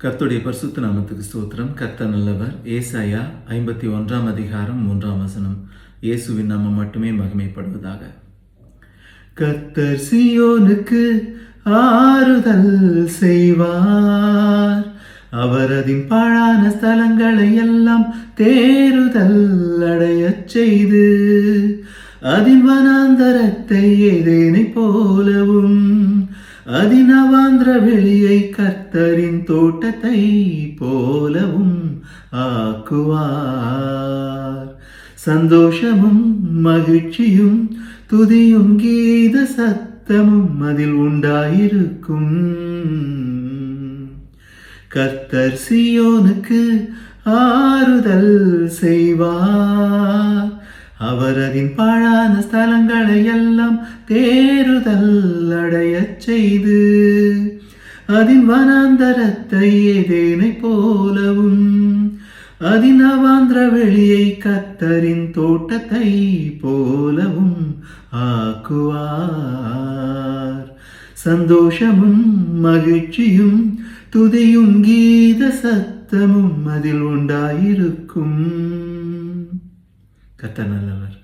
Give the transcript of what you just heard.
கர்த்தருடைய பரிசுத்த நாமத்துக்கு ஸ்தோத்திரம். கர்த்தர் நல்லவர். ஏசாயா 51 அதிகாரம் 3 இயேசுவின் நாமம் மட்டுமே மகிமைப்படுவதாக. கர்த்தர் சீயோனுக்கு ஆறுதல் செய்வார், அவர் அதன் பாழான ஸ்தலங்களை எல்லாம் தேறுதல் அடையச் செய்து அதன் வனாந்தரத்தை ஏதேனை போலவும் அதன் அவாந்திர வெளியை கர்த்தரின் தோட்டத்தை போலவும் ஆக்குவார். சந்தோஷமும் மகிழ்ச்சியும் துதியும் கீத சத்தமும் அதில் உண்டாயிருக்கும். கர்த்தர் சீயோனுக்கு ஆறுதல் செய்வார், அவர் அதன் பாழான ஸ்தலங்களை எல்லாம் தேறுதல் அடையச் செய்து அதன் வனாந்தரத்தை ஏதேனை போலவும் அதன் அவாந்திர வெளியை கர்த்தரின் தோட்டத்தை போலவும் ஆக்குவார். சந்தோஷமும் மகிழ்ச்சியும் துதியும் கீத சத்தமும் அதில் உண்டாயிருக்கும். கர்த்தர் நல்லவர்.